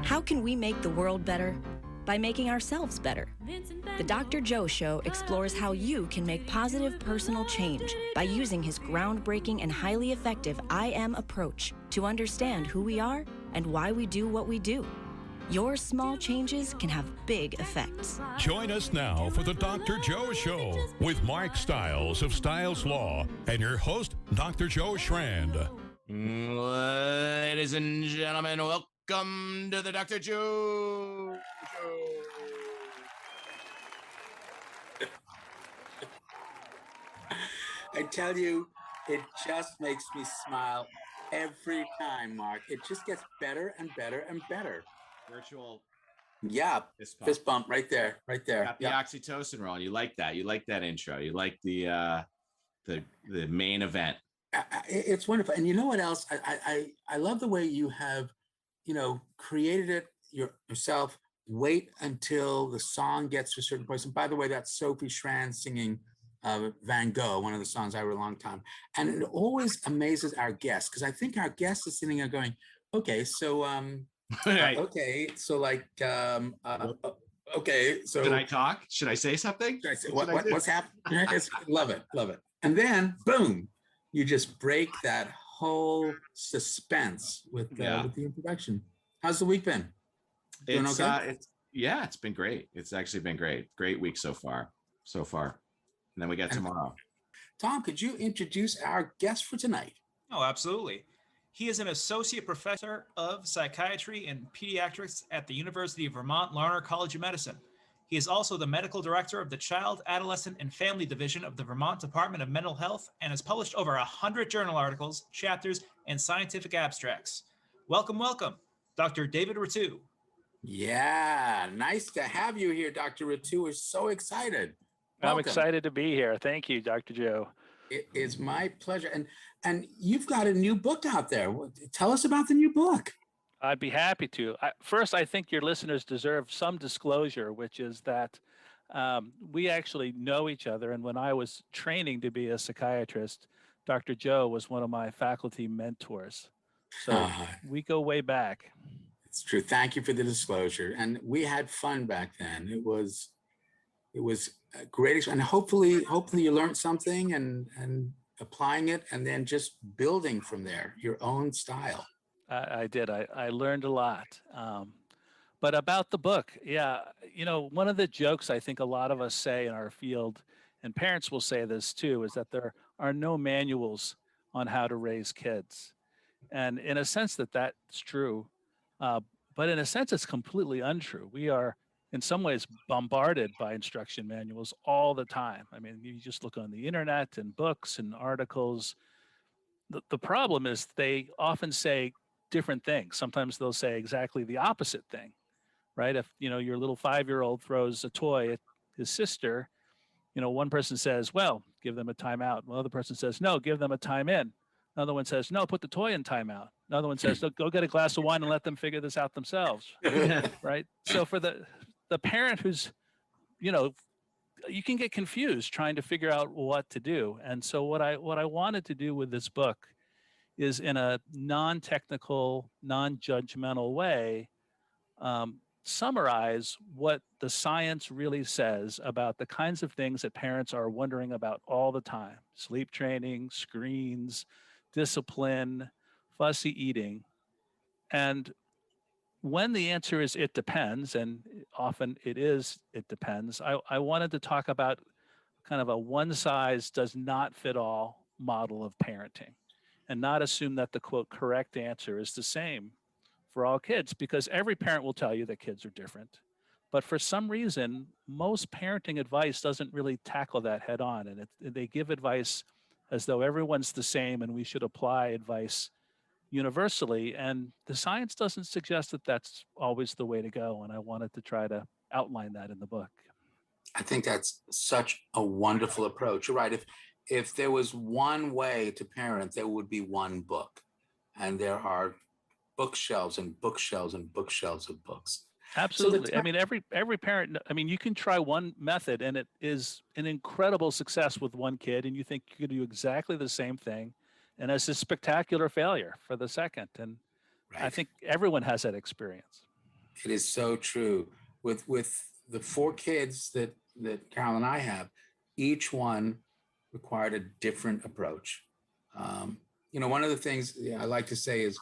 How can we make the world better? By making ourselves better. The Dr. Joe Show explores how you can make positive personal change by using his groundbreaking and highly effective I Am approach to understand who we are and why we do what we do. Your small changes can have big effects. Join us now for the Dr. Joe Show with Mark Stiles of Stiles Law and your host, Dr. Joe Schrand. Ladies and gentlemen, welcome to the Dr. Joe Show. I tell you, it just makes me smile every time, Mark. It just gets better and better and better. Virtual. Yeah, fist bump right there, right there. Got the oxytocin rolling. You like that? You like that intro? You like the main event? It's wonderful. And you know what else? I love the way you have, created it yourself. Wait until the song gets to a certain place. And by the way, that's Sophie Schrand singing Van Gogh, one of the songs I wrote a long time. And it always amazes our guests, because I think our guests are sitting there going, okay, so Right. okay, so like okay, so Should I talk? Should I say something? Should I say, what's happening? Love it. And then boom, you just break that whole suspense with the introduction. How's the week been? Doing okay? It's been great. It's actually been great. Great week so far. And then we got tomorrow. Tom, could you introduce our guest for tonight? Oh, absolutely. He is an associate professor of psychiatry and pediatrics at the University of Vermont Larner College of Medicine. He is also the medical director of the Child, Adolescent, and Family Division of the Vermont Department of Mental Health and has published over 100 journal articles, chapters, and scientific abstracts. Welcome, Dr. David Rattew. Yeah, nice to have you here, Dr. Rattew. We're so excited. Welcome. I'm excited to be here. Thank you, Dr. Joe. It is my pleasure. And you've got a new book out there. Tell us about the new book. I'd be happy to. First, I think your listeners deserve some disclosure, which is that we actually know each other. And when I was training to be a psychiatrist, Dr. Joe was one of my faculty mentors. So we go way back. It's true. Thank you for the disclosure. And we had fun back then. It was a great experience. And hopefully you learned something and applying it and then just building from there, your own style. I did. I learned a lot. But about the book, one of the jokes I think a lot of us say in our field, and parents will say this too, is that there are no manuals on how to raise kids. And in a sense that's true. But in a sense, it's completely untrue. We are in some ways bombarded by instruction manuals all the time. I mean, you just look on the internet and books and articles. The problem is they often say different things. Sometimes they'll say exactly the opposite thing, right? If, your little 5-year-old throws a toy at his sister, one person says, well, give them a timeout. Another person says, no, give them a time in. Another one says, no, put the toy in timeout. Another one says, go get a glass of wine and let them figure this out themselves, right? So for the parent who's, you can get confused trying to figure out what to do. And so what I wanted to do with this book is in a non-technical, non-judgmental way, summarize what the science really says about the kinds of things that parents are wondering about all the time: sleep training, screens, discipline, fussy eating. And when the answer is it depends, and often it depends, I wanted to talk about kind of a one-size-does-not-fit-all model of parenting and not assume that the, quote, correct answer is the same for all kids, because every parent will tell you that kids are different. But for some reason, most parenting advice doesn't really tackle that head on, and they give advice as though everyone's the same and we should apply advice universally. And the science doesn't suggest that that's always the way to go. And I wanted to try to outline that in the book. I think that's such a wonderful approach. You're right. If there was one way to parent, there would be one book. And there are bookshelves and bookshelves and bookshelves of books. Absolutely. So every parent, you can try one method and it is an incredible success with one kid, and you think you could do exactly the same thing, and it's a spectacular failure for the second. And right. I think everyone has that experience. It is so true. With the four kids that Carol and I have, each one required a different approach. One of the things I like to say is,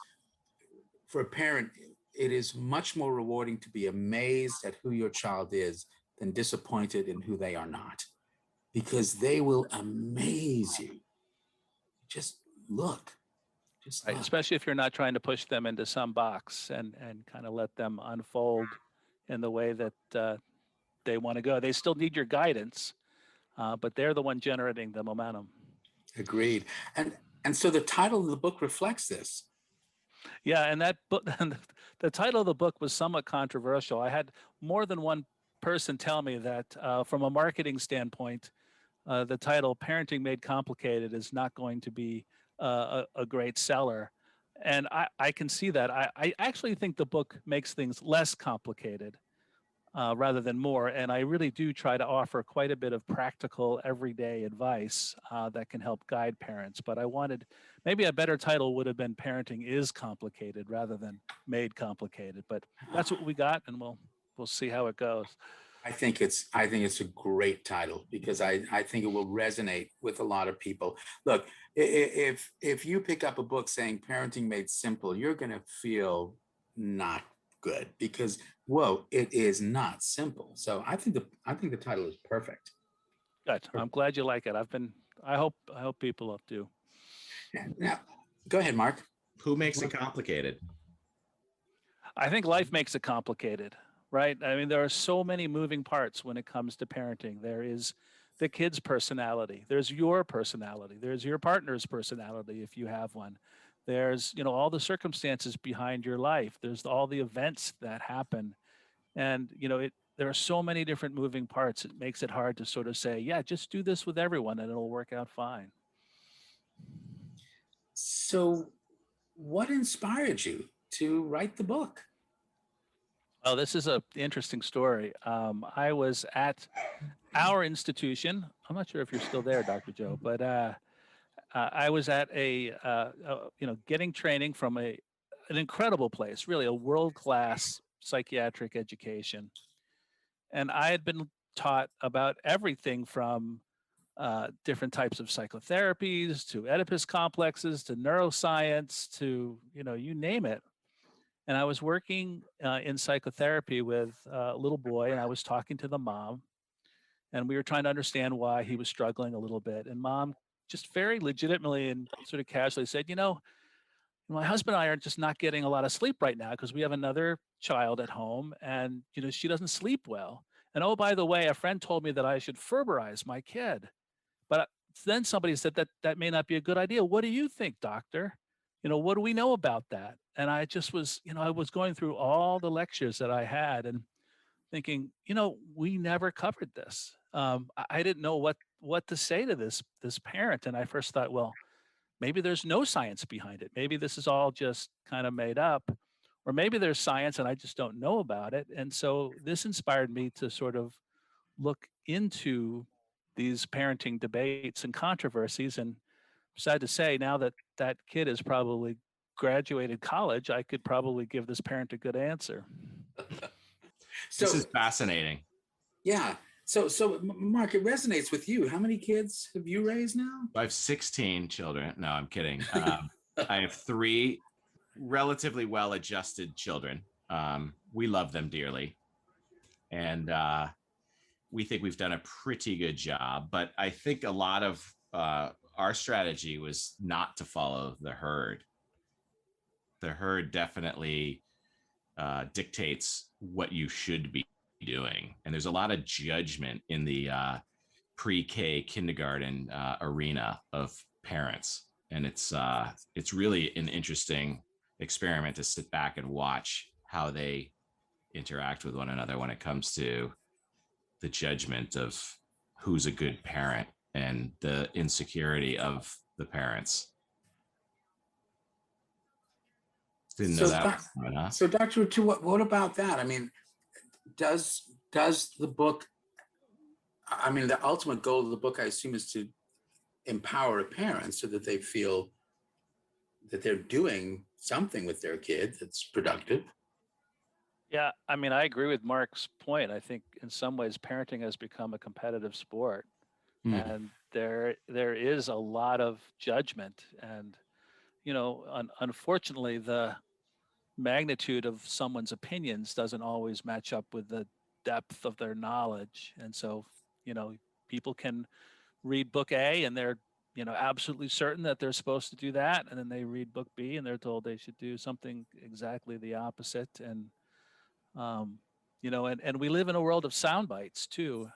for a parent, it is much more rewarding to be amazed at who your child is than disappointed in who they are not, because they will amaze you. Just look. Right, especially if you're not trying to push them into some box and kind of let them unfold in the way that they want to go. They still need your guidance, but they're the one generating the momentum. Agreed. And so the title of the book reflects this. Yeah, and that book, the title of the book was somewhat controversial. I had more than one person tell me that from a marketing standpoint, the title "Parenting Made Complicated" is not going to be a great seller, and I can see that. I actually think the book makes things less complicated rather than more, and I really do try to offer quite a bit of practical, everyday advice that can help guide parents. But I wanted, maybe a better title would have been "Parenting is Complicated" rather than "Made Complicated." But that's what we got, and we'll see how it goes. I think it's a great title, because I think it will resonate with a lot of people. Look, if you pick up a book saying "Parenting Made Simple," you're going to feel not good, because it is not simple. So I think the title is perfect. Good. I'm glad you like it. I hope people do. Now, go ahead, Mark. Who makes it complicated? I think life makes it complicated, right? I mean, there are so many moving parts when it comes to parenting. There is the kid's personality. There's your personality. There's your partner's personality, if you have one. There's, all the circumstances behind your life. There's all the events that happen. And, there are so many different moving parts. It makes it hard to sort of say, yeah, just do this with everyone and it'll work out fine. So what inspired you to write the book? Oh, this is an interesting story. I was at our institution. I'm not sure if you're still there, Dr. Joe, but I was at getting training from an incredible place, really a world-class psychiatric education. And I had been taught about everything from different types of psychotherapies to Oedipus complexes to neuroscience to, you name it. And I was working in psychotherapy with a little boy, and I was talking to the mom, and we were trying to understand why he was struggling a little bit. And mom just very legitimately and sort of casually said, my husband and I are just not getting a lot of sleep right now because we have another child at home, and, she doesn't sleep well. And oh, by the way, a friend told me that I should Ferberize my kid. But then somebody said that may not be a good idea. What do you think, doctor? What do we know about that? And I just was, I was going through all the lectures that I had and thinking, we never covered this. I didn't know what to say to this parent. And I first thought, well, maybe there's no science behind it. Maybe this is all just kind of made up, or maybe there's science and I just don't know about it. And so this inspired me to sort of look into these parenting debates and controversies. And sad to say, now that that kid has probably graduated college, I could probably give this parent a good answer. So, this is fascinating. Yeah. So Mark, it resonates with you. How many kids have you raised now? I have 16 children. No, I'm kidding. I have 3 relatively well-adjusted children. We love them dearly. And we think we've done a pretty good job. But I think a lot of our strategy was not to follow the herd. The herd definitely dictates what you should be doing. And there's a lot of judgment in the pre-K kindergarten arena of parents. And it's really an interesting experiment to sit back and watch how they interact with one another when it comes to the judgment of who's a good parent and the insecurity of the parents. Didn't know that. So Dr. Rattew, what about that? I mean, does the book, I mean, the ultimate goal of the book, I assume, is to empower parents so that they feel that they're doing something with their kid that's productive. Yeah, I mean, I agree with Mark's point. I think in some ways parenting has become a competitive sport, Mm. and there is a lot of judgment, and unfortunately the magnitude of someone's opinions doesn't always match up with the depth of their knowledge. And so, you know, people can read book A and they're, absolutely certain that they're supposed to do that. And then they read book B and they're told they should do something exactly the opposite. And, um, and we live in a world of sound bites too.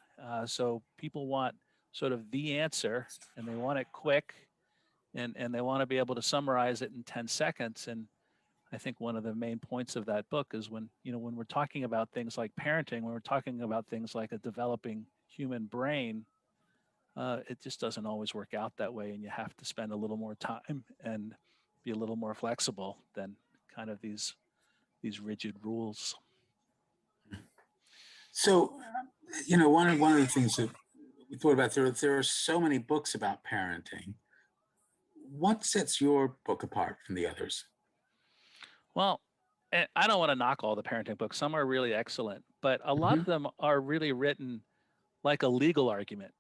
So people want sort of the answer and they want it quick and they want to be able to summarize it in 10 seconds. And I think one of the main points of that book is when we're talking about things like parenting, when we're talking about things like a developing human brain, it just doesn't always work out that way, and you have to spend a little more time and be a little more flexible than kind of these rigid rules. So, one of the things that we thought about, there are so many books about parenting. What sets your book apart from the others? Well, I don't want to knock all the parenting books. Some are really excellent, but a lot of them are really written like a legal argument.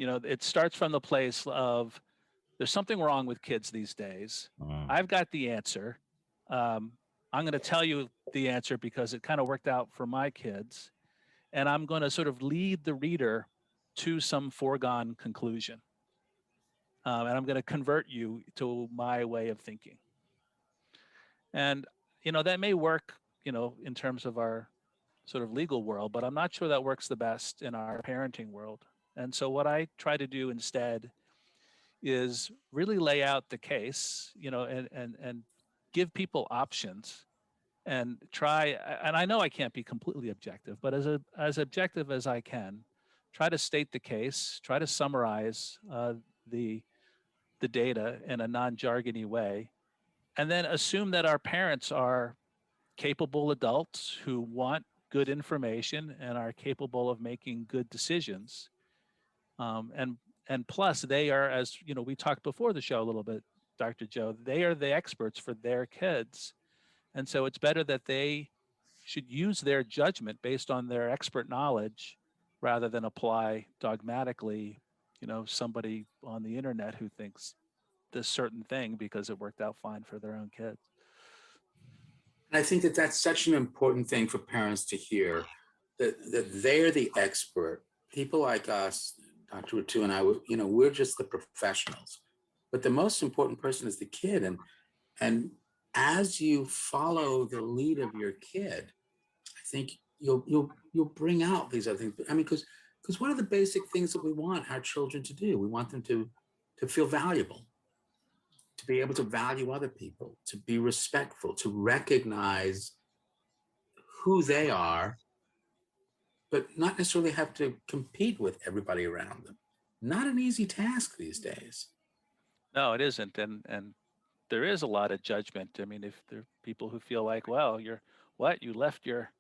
It starts from the place of there's something wrong with kids these days. I've got the answer. I'm going to tell you the answer because it kind of worked out for my kids. And I'm going to sort of lead the reader to some foregone conclusion. And I'm going to convert you to my way of thinking. And, that may work, in terms of our sort of legal world, but I'm not sure that works the best in our parenting world. And so what I try to do instead is really lay out the case, and give people options and try. And I know I can't be completely objective, but as objective as I can, try to state the case, try to summarize the data in a non-jargony way, and then assume that our parents are capable adults who want good information and are capable of making good decisions. And plus, they are, as we talked before the show a little bit, Dr. Joe, they are the experts for their kids. And so it's better that they should use their judgment based on their expert knowledge rather than apply dogmatically, somebody on the internet who thinks this certain thing because it worked out fine for their own kids. And I think that that's such an important thing for parents to hear, that they're the expert. People like us, Dr. Rattew and I, we're just the professionals. But the most important person is the kid. And as you follow the lead of your kid, I think you'll bring out these other things. I mean, because one of the basic things that we want our children to do, we want them to feel valuable, to be able to value other people, to be respectful, to recognize who they are, but not necessarily have to compete with everybody around them. Not an easy task these days. No, it isn't. And there is a lot of judgment. I mean, if there are people who feel like, well, you left your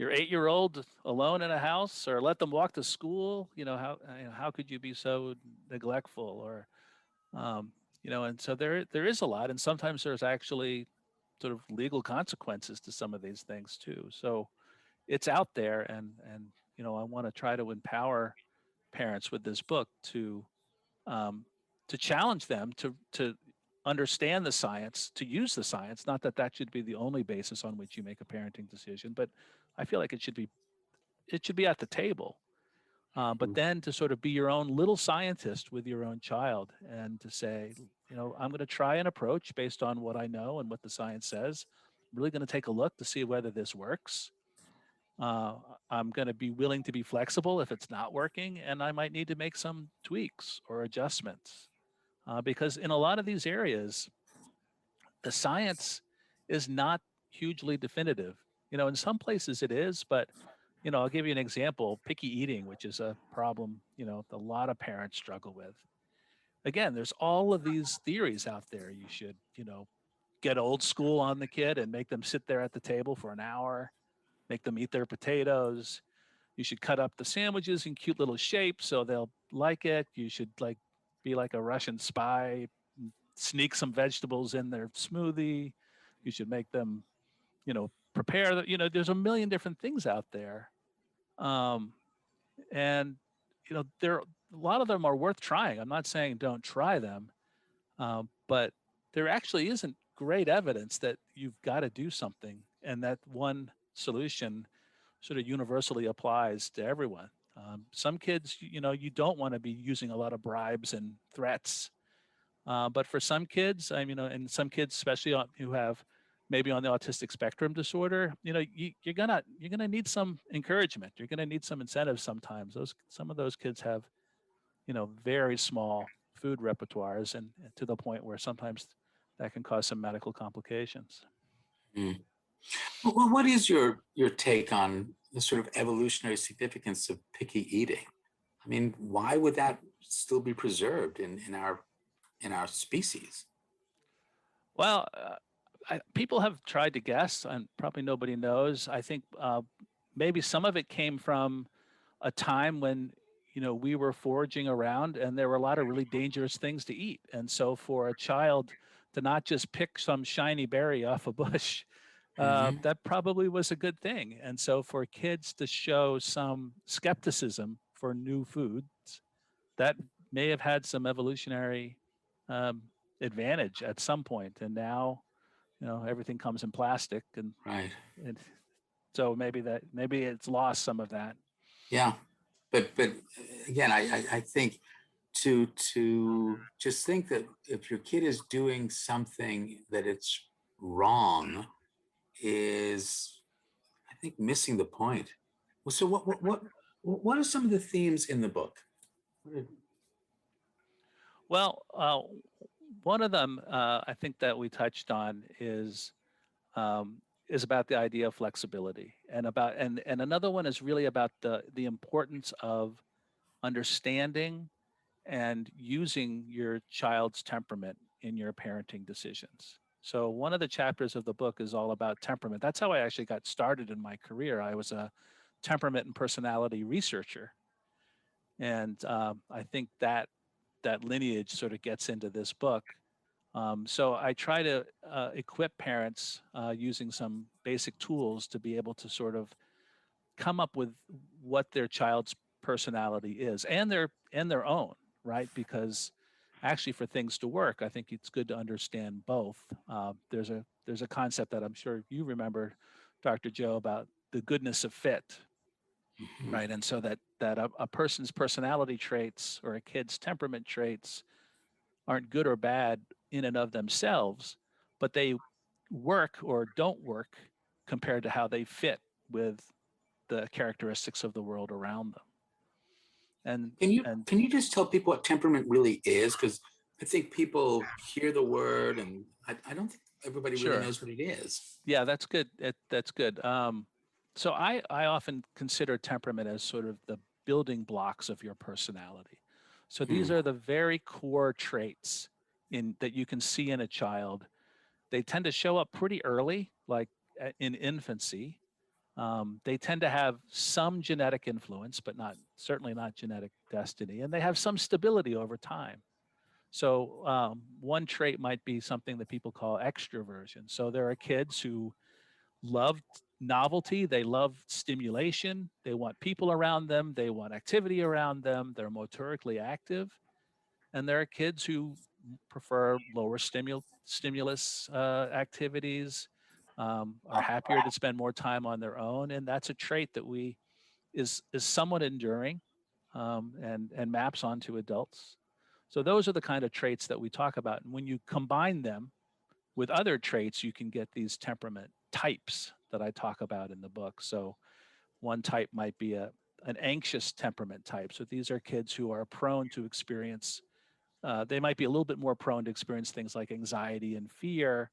8-year-old alone in a house, or let them walk to school, how could you be so neglectful? Or and so there is a lot, and sometimes there's actually sort of legal consequences to some of these things too. So it's out there, and I want to try to empower parents with this book to challenge them to understand the science, to use the science. Not that that should be the only basis on which you make a parenting decision, but I feel like it should be at the table. But then to sort of be your own little scientist with your own child, and to say, I'm going to try an approach based on what I know and what the science says. I'm really going to take a look to see whether this works. I'm going to be willing to be flexible if it's not working, and I might need to make some tweaks or adjustments. Because in a lot of these areas, the science is not hugely definitive. In some places it is, but I'll give you an example: picky eating, which is a problem a lot of parents struggle with. Again, there's all of these theories out there. You should get old school on the kid and make them sit there at the table for an hour, make them eat their potatoes. You should cut up the sandwiches in cute little shapes so they'll like it. You should be like a Russian spy, sneak some vegetables in their smoothie. You should make them, prepare the, there's a million different things out there. And, there, a lot of them are worth trying. I'm not saying don't try them, but there actually isn't great evidence that you've got to do something and that one solution sort of universally applies to everyone. Some kids, you don't want to be using a lot of bribes and threats. But for some kids, and some kids, especially who have maybe on the autistic spectrum disorder, you're gonna need some encouragement. You're gonna need some incentives sometimes. Some of those kids have, very small food repertoires, and to the point where sometimes that can cause some medical complications. Mm. Well, what is your take on the sort of evolutionary significance of picky eating? I mean, why would that still be preserved in our species? Well, people have tried to guess, and probably nobody knows. I think maybe some of it came from a time when we were foraging around, and there were a lot of really dangerous things to eat. And so, for a child to not just pick some shiny berry off a bush, that probably was a good thing. And so, for kids to show some skepticism for new foods, that may have had some evolutionary advantage at some point. And now, everything comes in plastic, and Right. So maybe it's lost some of that. Yeah, but again, I think to just think that if your kid is doing something that it's wrong is, I think, missing the point. Well, so what are some of the themes in the book? Well, one of them I think that we touched on is about the idea of flexibility, and another one is really about the importance of understanding and using your child's temperament in your parenting decisions. So one of the chapters of the book is all about temperament. That's how I actually got started in my career. I was a temperament and personality researcher, and I think that lineage sort of gets into this book. So I try to equip parents using some basic tools to be able to sort of come up with what their child's personality is, and their own, right? Because actually, for things to work, I think it's good to understand both. There's a concept that I'm sure you remember, Dr. Joe, about the goodness of fit, right? And so that a person's personality traits or a kid's temperament traits aren't good or bad in and of themselves, but they work or don't work compared to how they fit with the characteristics of the world around them. And Can you just tell people what temperament really is? Because I think people hear the word, and I don't think everybody Sure. really knows what it is. Yeah, that's good. That's good. So I often consider temperament as sort of the building blocks of your personality. So these are the very core traits that you can see in a child. They tend to show up pretty early, like in infancy. They tend to have some genetic influence, but certainly not genetic destiny. And they have some stability over time. So one trait might be something that people call extroversion. So there are kids who love novelty, they love stimulation, they want people around them, they want activity around them, they're motorically active. And there are kids who prefer lower stimulus activities, are happier to spend more time on their own, and that's a trait that is somewhat enduring, and maps onto adults. So those are the kind of traits that we talk about, and when you combine them with other traits, you can get these temperament types that I talk about in the book. So one type might be an anxious temperament type. So these are kids who are prone to experience. They might be a little bit more prone to experience things like anxiety and fear,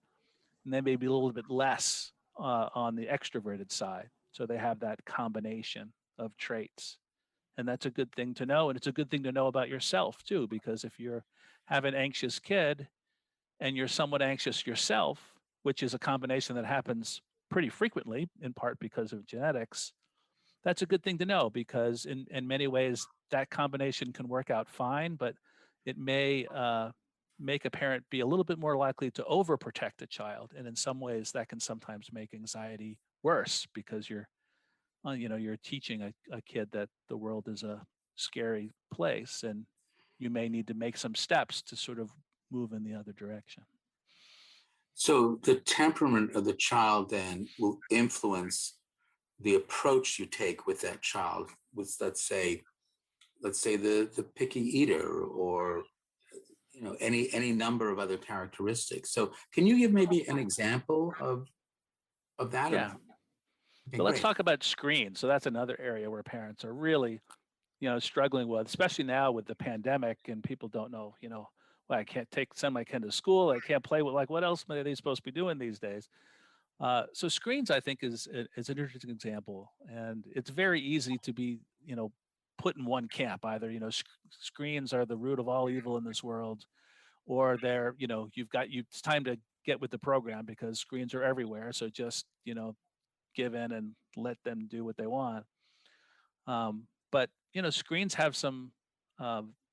and they may be a little bit less on the extroverted side. So they have that combination of traits. And that's a good thing to know. And it's a good thing to know about yourself, too, because if you have an anxious kid and you're somewhat anxious yourself, which is a combination that happens pretty frequently, in part because of genetics, that's a good thing to know, because in many ways that combination can work out fine, but it may make a parent be a little bit more likely to overprotect a child. And in some ways that can sometimes make anxiety worse because you're you're teaching a kid that the world is a scary place, and you may need to make some steps to sort of move in the other direction. So the temperament of the child then will influence the approach you take with that child, with let's say the picky eater, or any number of other characteristics. So can you give maybe an example of that? Yeah. Okay, So let's great. talk about screens. So that's another area where parents are really, struggling with, especially now with the pandemic, and people don't know, well, I can't send my kid to school. I can't play with, like, what else are they supposed to be doing these days? So screens, I think, is an interesting example, and it's very easy to be, put in one camp. Either, screens are the root of all evil in this world, or they're, it's time to get with the program because screens are everywhere. So just, give in and let them do what they want. But screens have some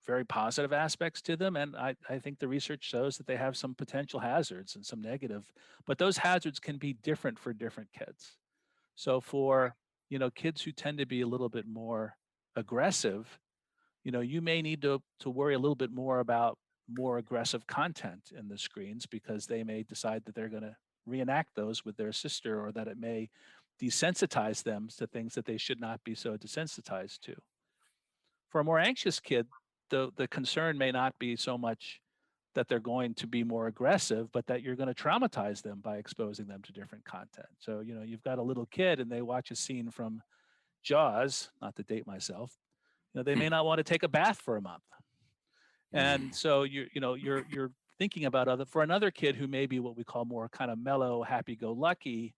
very positive aspects to them, and I think the research shows that they have some potential hazards and some negative. But those hazards can be different for different kids. So for kids who tend to be a little bit more aggressive, you may need to worry a little bit more about more aggressive content in the screens, because they may decide that they're going to reenact those with their sister, or that it may desensitize them to things that they should not be so desensitized to. For a more anxious kid, the concern may not be so much that they're going to be more aggressive, but that you're going to traumatize them by exposing them to different content. So, you've got a little kid and they watch a scene from Jaws, not to date myself, they may not want to take a bath for a month. And so you're thinking about for another kid who may be what we call more kind of mellow, happy-go-lucky.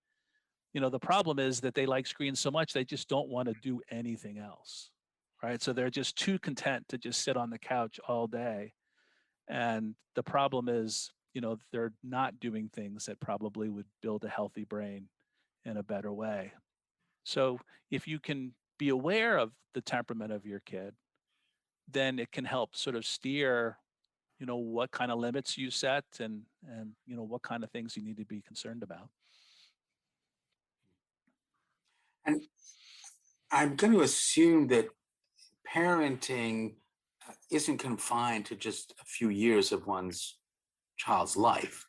The problem is that they like screens so much they just don't want to do anything else, right? So they're just too content to just sit on the couch all day. And the problem is, they're not doing things that probably would build a healthy brain in a better way. So if you can be aware of the temperament of your kid, then it can help sort of steer, what kind of limits you set, and what kind of things you need to be concerned about. And I'm going to assume that parenting isn't confined to just a few years of one's child's life.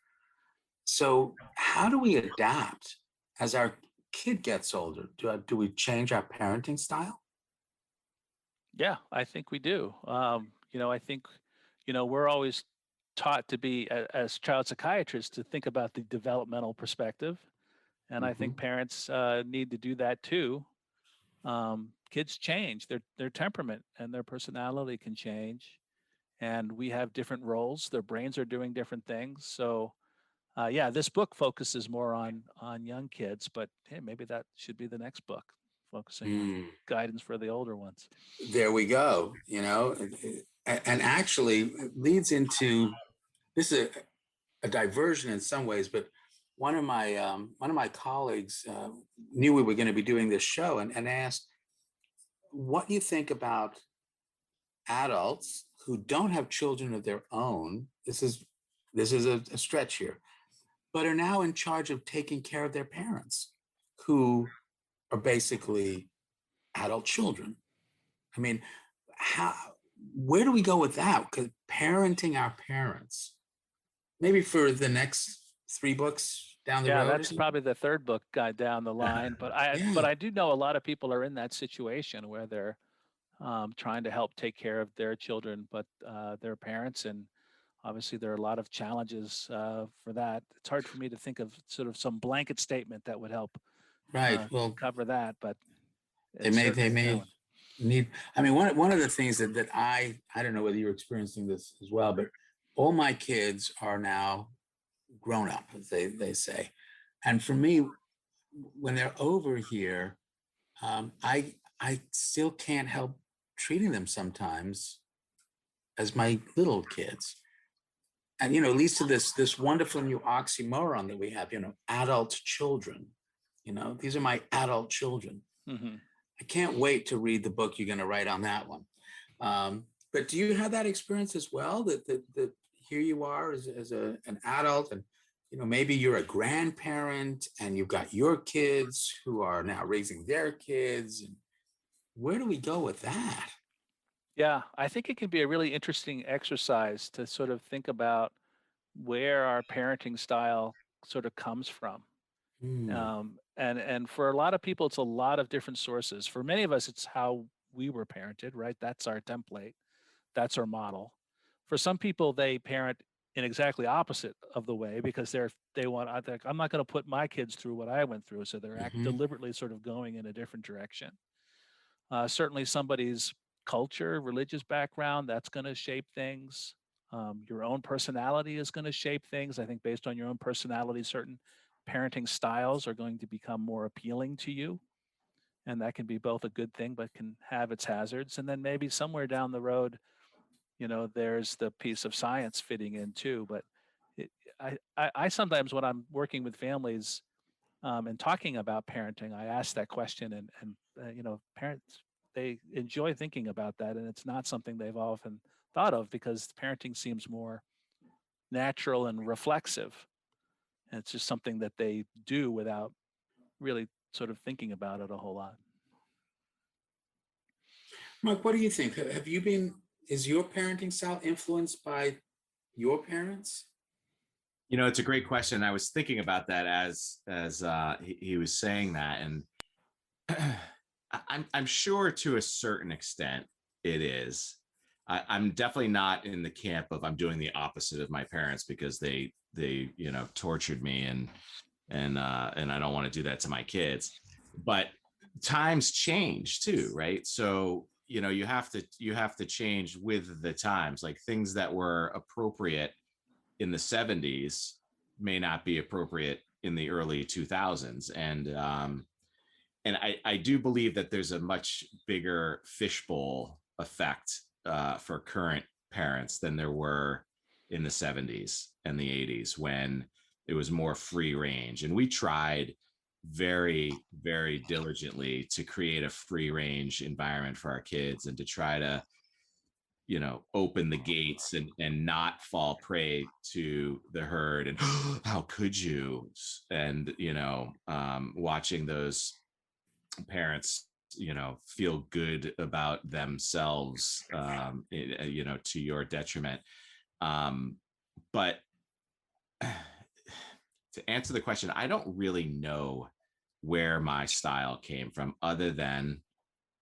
So how do we adapt as our kid gets older? Do we change our parenting style? Yeah, I think we do. I think, we're always taught to be, as child psychiatrists, to think about the developmental perspective. And I think parents need to do that too. Kids change, their temperament and their personality can change. And we have different roles. Their brains are doing different things. So this book focuses more on young kids, but hey, maybe that should be the next book, focusing on guidance for the older ones. There we go. And actually it leads into, this is a diversion in some ways, but one of my colleagues knew we were going to be doing this show, and asked, what do you think about adults who don't have children of their own? This is a stretch here, but are now in charge of taking care of their parents, who are basically adult children. I mean, where do we go with that? Because parenting our parents, maybe for the next 3 books down the road. Yeah, that's probably the third book down the line. But I do know a lot of people are in that situation where they're trying to help take care of their children, but their parents, and obviously there are a lot of challenges for that. It's hard for me to think of sort of some blanket statement that would help cover that, but they may need. I mean, one of the things that I don't know whether you're experiencing this as well, but all my kids are now grown up, as they say, and for me, when they're over here, I still can't help treating them sometimes as my little kids. And, it leads to this wonderful new oxymoron that we have, adult children. These are my adult children. I can't wait to read the book you're going to write on that one. But do you have that experience as well, that here you are as an adult, and maybe you're a grandparent and you've got your kids who are now raising their kids. And where do we go with that? Yeah, I think it can be a really interesting exercise to sort of think about where our parenting style sort of comes from. Hmm. And for a lot of people, it's a lot of different sources. For many of us, it's how we were parented, right? That's our template. That's our model. For some people, they parent in exactly opposite of the way because they want. I think I'm not going to put my kids through what I went through, so they're Mhm. deliberately sort of going in a different direction. Certainly, somebody's culture, religious background, that's going to shape things. Your own personality is going to shape things. I think based on your own personality, certain parenting styles are going to become more appealing to you. And that can be both a good thing, but can have its hazards. And then maybe somewhere down the road, there's the piece of science fitting in too. But it, I sometimes, when I'm working with families and talking about parenting, I ask that question, and parents, they enjoy thinking about that, and it's not something they've often thought of because parenting seems more natural and reflexive, and it's just something that they do without really sort of thinking about it a whole lot. Mark, what do you think? Is your parenting style influenced by your parents? It's a great question. I was thinking about that as he was saying that, and I'm sure to a certain extent it is. I'm definitely not in the camp of I'm doing the opposite of my parents because they tortured me, and I don't want to do that to my kids. But times change too, right? So you have to change with the times. Like things that were appropriate in the 70s may not be appropriate in the early 2000s, and I do believe that there's a much bigger fishbowl effect for current parents than there were in the 70s and the 80s when it was more free range. And we tried very, very diligently to create a free range environment for our kids and to try to open the gates and not fall prey to the herd and how could you, and watching those parents feel good about themselves, to your detriment. But to answer the question, I don't really know where my style came from other than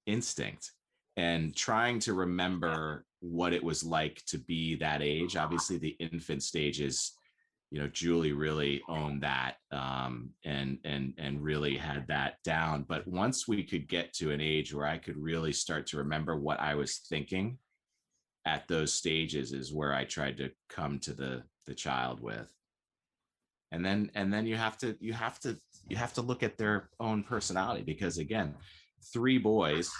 instinct and trying to remember what it was like to be that age. Obviously the infant stages, Julie really owned that, and really had that down. But once we could get to an age where I could really start to remember what I was thinking at those stages is where I tried to come to the child with. And then you have to look at their own personality, because again, three boys,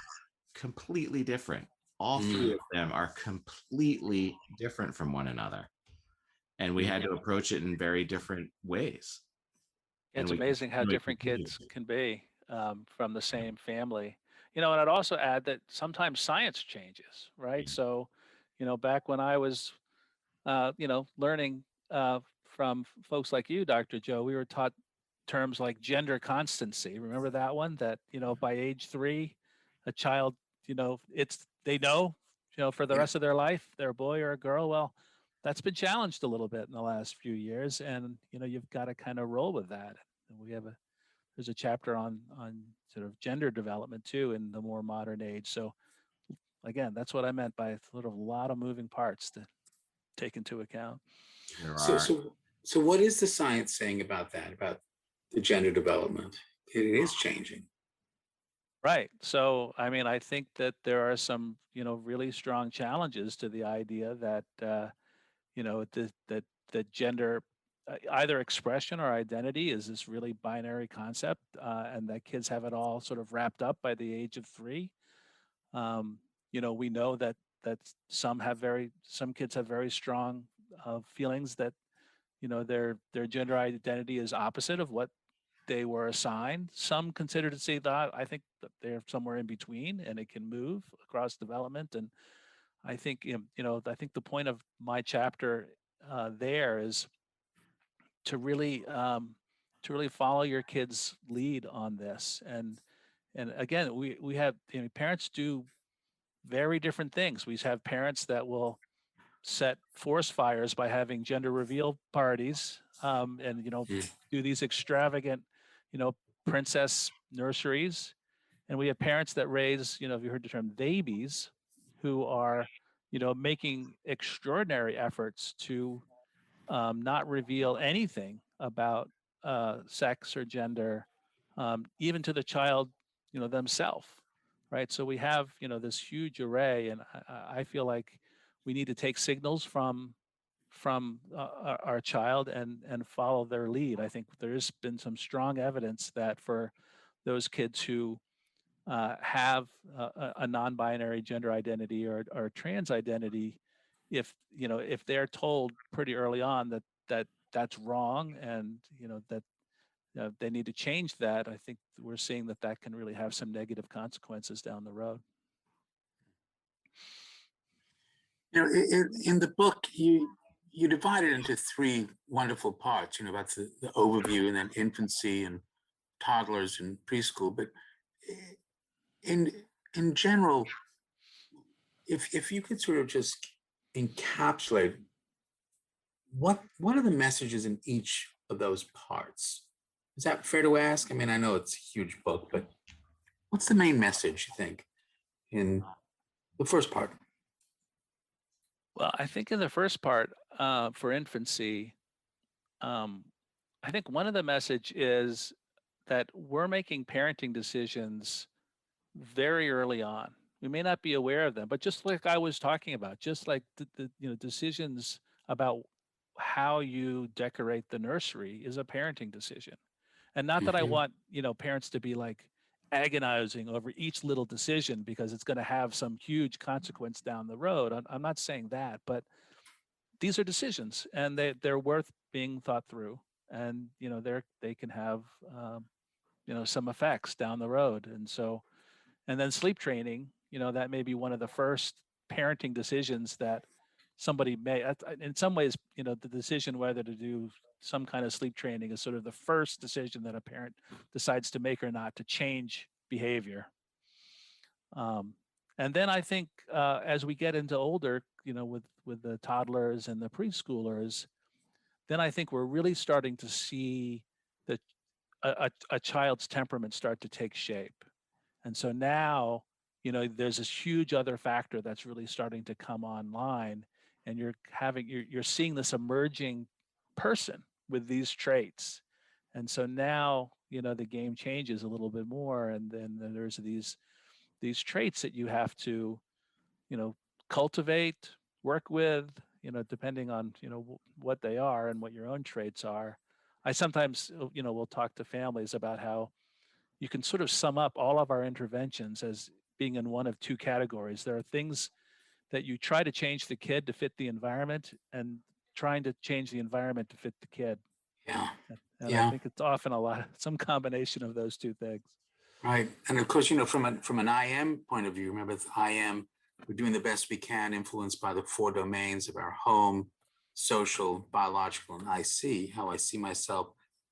completely different. All three Mm. of them are completely different from one another, and we had to approach it in very different ways. And It's we amazing how different continue kids to. can be from the same family. And I'd also add that sometimes science changes, right? So, back when I was, learning from folks like you, Dr. Joe, we were taught terms like gender constancy. Remember that one? That, by age 3, a child, they know, for the Yeah. rest of their life, they're a boy or a girl. Well, that's been challenged a little bit in the last few years, and you've got to kind of roll with that. And there's a chapter on sort of gender development too in the more modern age. So again, that's what I meant by sort of a lot of moving parts to take into account. There So, are. so, so what is the science saying about that, about the gender development? It is changing. Right. So, I mean, I think that there are some, really strong challenges to the idea that, that gender, either expression or identity is this really binary concept, and that kids have it all sort of wrapped up by the age of 3. We know that some kids have very strong feelings that, their gender identity is opposite of what they were assigned. Some consider to see that. I think that they're somewhere in between, and it can move across development. And I think I think the point of my chapter there is to really follow your kid's lead on this. And again, we have, you know, parents do very different things. We have parents that will set forest fires by having gender reveal parties, and you know, Mm. do these extravagant, you know, princess nurseries. And we have parents that raise, you know, if you heard the term babies, who are, you know, making extraordinary efforts to not reveal anything about sex or gender, even to the child, you know, themselves, right? So we have, you know, this huge array, and I feel like we need to take signals from our child and follow their lead. I think there's been some strong evidence that for those kids who have a non-binary gender identity or trans identity, if you know, if they're told pretty early on that that's wrong, and you know that they need to change that, I think we're seeing that that can really have some negative consequences down the road. You know, in the book, you divide it into three wonderful parts. You know, that's the overview, and then infancy and toddlers and preschool. But in in general, if you could sort of just encapsulate what are the messages in each of those parts? Is that fair to ask? I mean, I know it's a huge book, but what's the main message you think in the first part? Well, I think in the first part, for infancy, um, I think one of the message is that we're making parenting decisions very early on. We may not be aware of them, but just like I was talking about, just like the you know, decisions about how you decorate the nursery is a parenting decision. And not that I Mhm. want, you know, parents to be like agonizing over each little decision because it's going to have some huge consequence down the road. I'm not saying that, but these are decisions, and they're worth being thought through. And you know, they can have you know, some effects down the road. And so, and then sleep training, you know, that may be one of the first parenting decisions that somebody may, in some ways, you know, the decision whether to do some kind of sleep training is sort of the first decision that a parent decides to make or not to change behavior. Um, and then I think as we get into older, you know, with the toddlers and the preschoolers, then I think we're really starting to see the a child's temperament start to take shape. And so now, you know, there's this huge other factor that's really starting to come online, and you're seeing this emerging person with these traits. And so now, you know, the game changes a little bit more, and then there's these traits that you have to, you know, cultivate, work with, you know, depending on, you know, what they are and what your own traits are. I sometimes, you know, will talk to families about how you can sort of sum up all of our interventions as being in one of two categories. There are things that you try to change the kid to fit the environment, and trying to change the environment to fit the kid. Yeah, And I yeah, think it's often some combination of those two things. right. And of course, you know, from an IM point of view, remember, IM, we're doing the best we can, influenced by the four domains of our home, social, biological, and IC, how I see myself,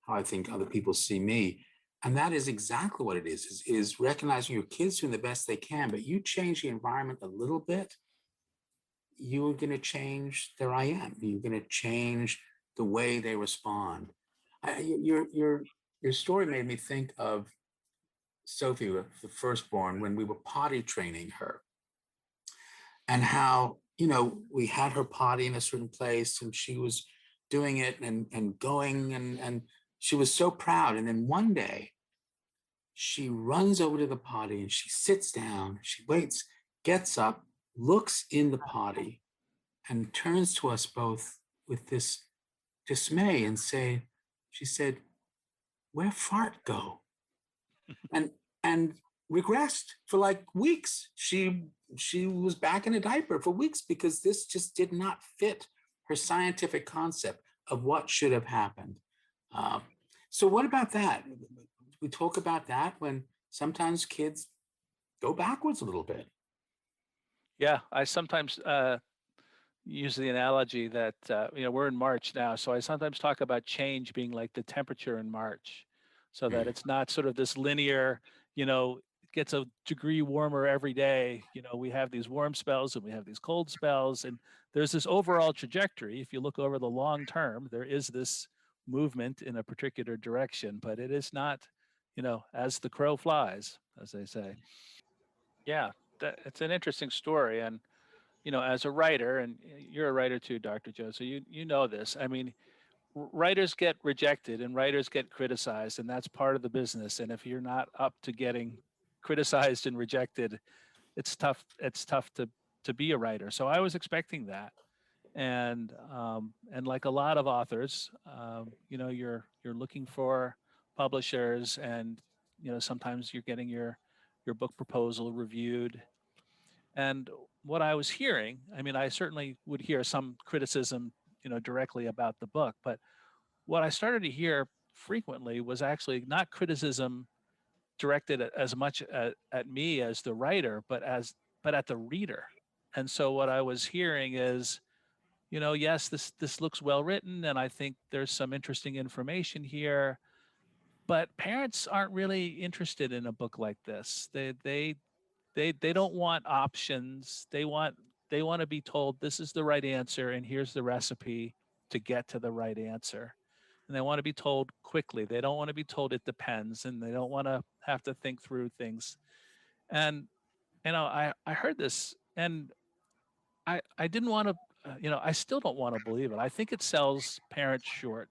how I think other people see me. And that is exactly what it is recognizing your kids doing the best they can, but you change the environment a little bit, you're going to change their IM. You're going to change the way they respond. Your story made me think of Sophie, the firstborn, when we were potty training her, and how, you know, we had her potty in a certain place, and she was doing it and going, and she was so proud. And then one day she runs over to the potty and she sits down, she waits, gets up, looks in the potty, and turns to us both with this dismay and she said, "Where fart go?" And and regressed for like weeks. She was back in a diaper for weeks because this just did not fit her scientific concept of what should have happened. Um, so what about that? We talk about that when sometimes kids go backwards a little bit. Yeah, I sometimes, use the analogy that we're in March now, so I sometimes talk about change being like the temperature in March, so that it's not sort of this linear, it gets a degree warmer every day. We have these warm spells and we have these cold spells, and there's this overall trajectory. If you look over the long term, there is this movement in a particular direction, but it is not, as the crow flies, as they say. Yeah, it's an interesting story. And as a writer, and you're a writer too, Dr. Joe, so you know this. I mean, writers get rejected and writers get criticized, and that's part of the business. And if you're not up to getting criticized and rejected, it's tough. It's tough to be a writer. So I was expecting that, and like a lot of authors, you're looking for publishers, and sometimes you're getting your book proposal reviewed. And what I was hearing, I mean, I certainly would hear some criticism, directly about the book, but what I started to hear frequently was actually not criticism directed as much at me as the writer, but at the reader. And so what I was hearing is, yes, this looks well written, and I think there's some interesting information here, but parents aren't really interested in a book like this. They don't want options. They want to be told this is the right answer and here's the recipe to get to the right answer. And they want to be told quickly. They don't want to be told it depends, and they don't want to have to think through things. And I heard this, and I didn't want to I still don't want to believe it. I think it sells parents short.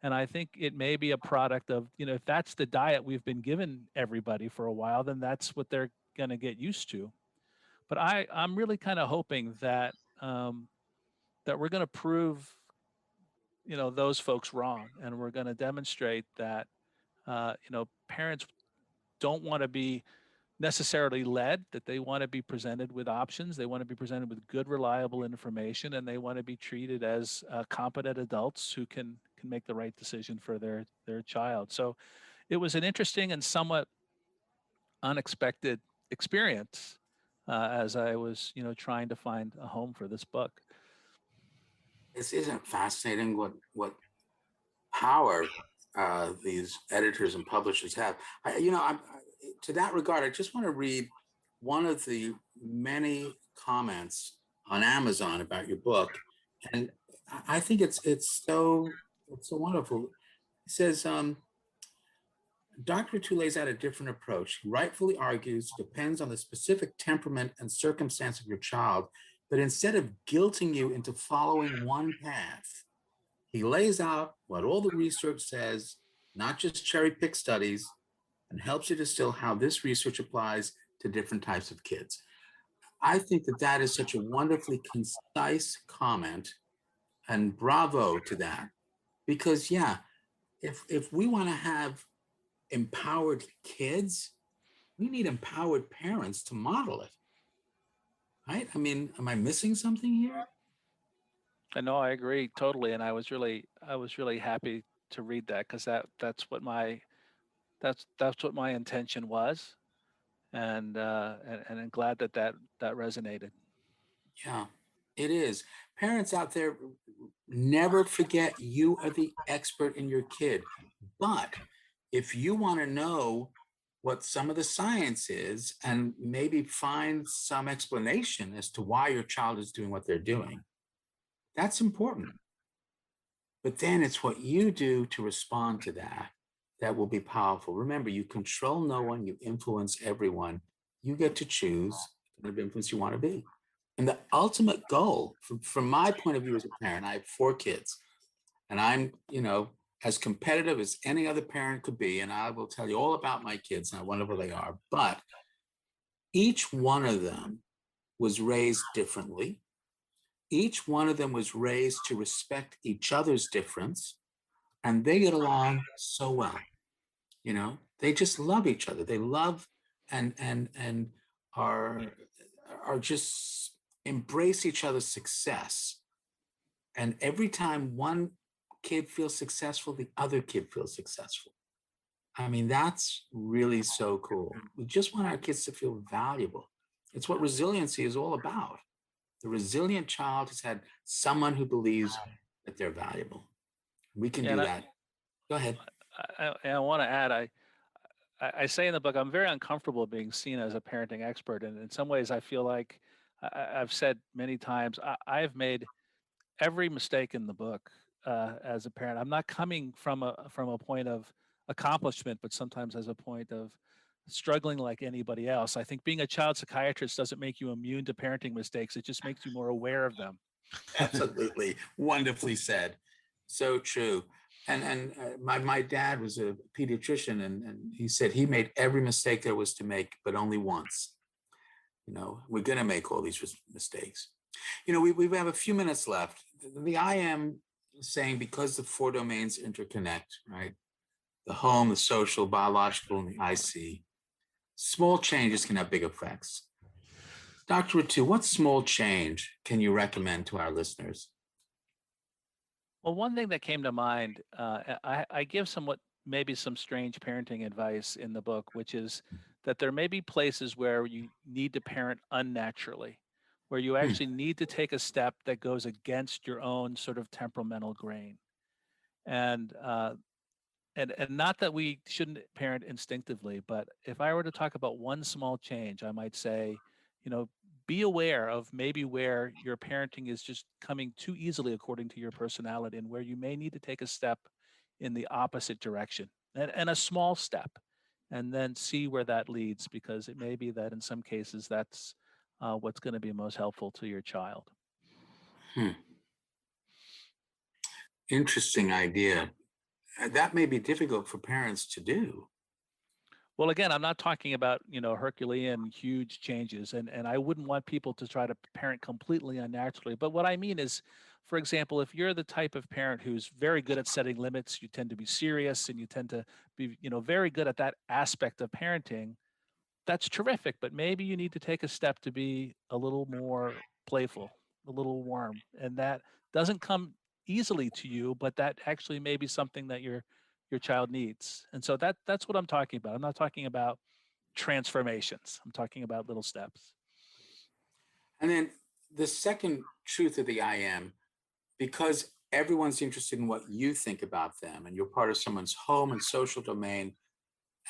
And I think it may be a product of, if that's the diet we've been given everybody for a while, then that's what they're going to get used to. But I'm really kind of hoping that that we're going to prove, those folks wrong, and we're going to demonstrate that, parents don't want to be necessarily led, that they want to be presented with options, they want to be presented with good, reliable information, and they want to be treated as competent adults who can make the right decision for their child. So it was an interesting and somewhat unexpected experience as I was, trying to find a home for this book. This isn't fascinating what power these editors and publishers have. To that regard, I just want to read one of the many comments on Amazon about your book, and I think it's so wonderful. It says, Dr. Tu lays out a different approach. He rightfully argues depends on the specific temperament and circumstance of your child, but instead of guilting you into following one path, he lays out what all the research says, not just cherry pick studies, and helps you distill how this research applies to different types of kids. I think that is such a wonderfully concise comment, and bravo to that. Because if we want to have empowered kids, we need empowered parents to model it. Right? I mean, am I missing something here? I know, I agree totally, and I was really happy to read that, because that's what my intention was, and I'm glad that resonated. Yeah, it is. Parents out there, never forget you are the expert in your kid. But if you want to know what some of the science is and maybe find some explanation as to why your child is doing what they're doing, that's important. But then it's what you do to respond to that will be powerful. Remember, you control no one, you influence everyone. You get to choose the kind of influence you want to be. And the ultimate goal, from my point of view as a parent, I have 4 kids, and I'm, as competitive as any other parent could be. And I will tell you all about my kids and how wonderful they are. But each one of them was raised differently. Each one of them was raised to respect each other's difference, and they get along so well. They just love each other. They love and are just embrace each other's success. And every time one kid feels successful, the other kid feels successful. I mean, that's really so cool. We just want our kids to feel valuable. It's what resiliency is all about. The resilient child has had someone who believes that they're valuable. We can do that. Go ahead. I want to add, I say in the book, I'm very uncomfortable being seen as a parenting expert. And in some ways, I feel like I've said many times, I've made every mistake in the book as a parent. I'm not coming from a point of accomplishment, but sometimes as a point of struggling like anybody else. I think being a child psychiatrist doesn't make you immune to parenting mistakes. It just makes you more aware of them. Absolutely. Wonderfully said. So true. And my dad was a pediatrician, and he said he made every mistake there was to make, but only once. You know, we're going to make all these mistakes. You know, we have a few minutes left. The I am saying, because the four domains interconnect, right? The home, the social, biological, and the IC. Small changes can have big effects. Dr. Rattew, what small change can you recommend to our listeners? Well, one thing that came to mind, I give maybe some strange parenting advice in the book, which is that there may be places where you need to parent unnaturally, where you actually need to take a step that goes against your own sort of temperamental grain. And not that we shouldn't parent instinctively, but if I were to talk about one small change, I might say, you know, be aware of maybe where your parenting is just coming too easily according to your personality, and where you may need to take a step in the opposite direction, and a small step, and then see where that leads, because it may be that in some cases that's what's going to be most helpful to your child. Interesting idea. That may be difficult for parents to do. Well, again, I'm not talking about, you know, Herculean huge changes, and I wouldn't want people to try to parent completely unnaturally. But what I mean is, for example, if you're the type of parent who's very good at setting limits, you tend to be serious, and you tend to be, you know, very good at that aspect of parenting, that's terrific. But maybe you need to take a step to be a little more playful, a little warm, and that doesn't come easily to you, but that actually may be something that your child needs. And so that's what I'm talking about. I'm not talking about transformations. I'm talking about little steps. And then the second truth of the I am, because everyone's interested in what you think about them, and you're part of someone's home and social domain,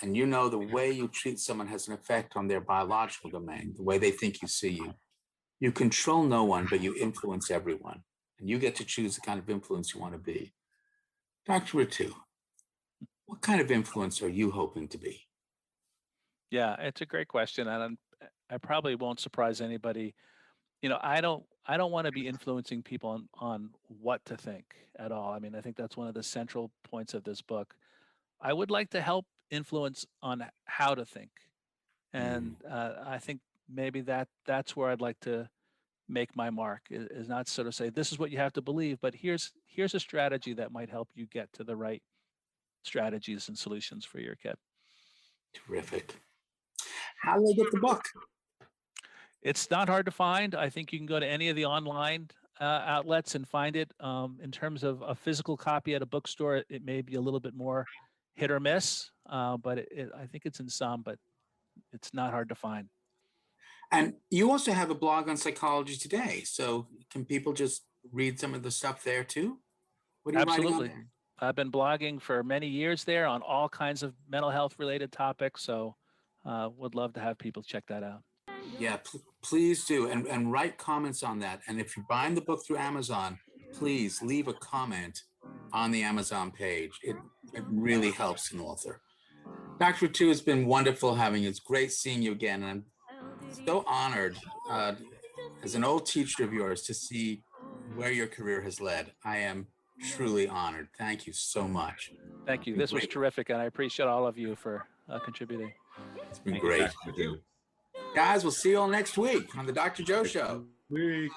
and you know the way you treat someone has an effect on their biological domain, the way they think you see you. You control no one, but you influence everyone. And you get to choose the kind of influence you want to be. Dr. Rattew, what kind of influence are you hoping to be? Yeah, it's a great question, and I probably won't surprise anybody. You know, I don't want to be influencing people on what to think at all. I mean, I think that's one of the central points of this book. I would like to help influence on how to think, and I think maybe that's where I'd like to make my mark, is not sort of say this is what you have to believe, but here's a strategy that might help you get to the right strategies and solutions for your kid. Terrific. How do they get the book? It's not hard to find. I think you can go to any of the online outlets and find it. In terms of a physical copy at a bookstore, it may be a little bit more hit or miss, but I think it's in some, but it's not hard to find. And you also have a blog on Psychology Today. So can people just read some of the stuff there too? What are you writing on there? I've been blogging for many years there on all kinds of mental health related topics. So would love to have people check that out. Yeah, please do. And write comments on that. And if you're buying the book through Amazon, please leave a comment on the Amazon page. It really helps an author. Dr. Rattew, it's been wonderful having you. It's great seeing you again. And I'm so honored as an old teacher of yours to see where your career has led. I am truly honored. Thank you so much. Thank you. This was terrific, and I appreciate all of you for contributing. It's been great. Guys, we'll see you all next week on the Dr. Joe Show. Week.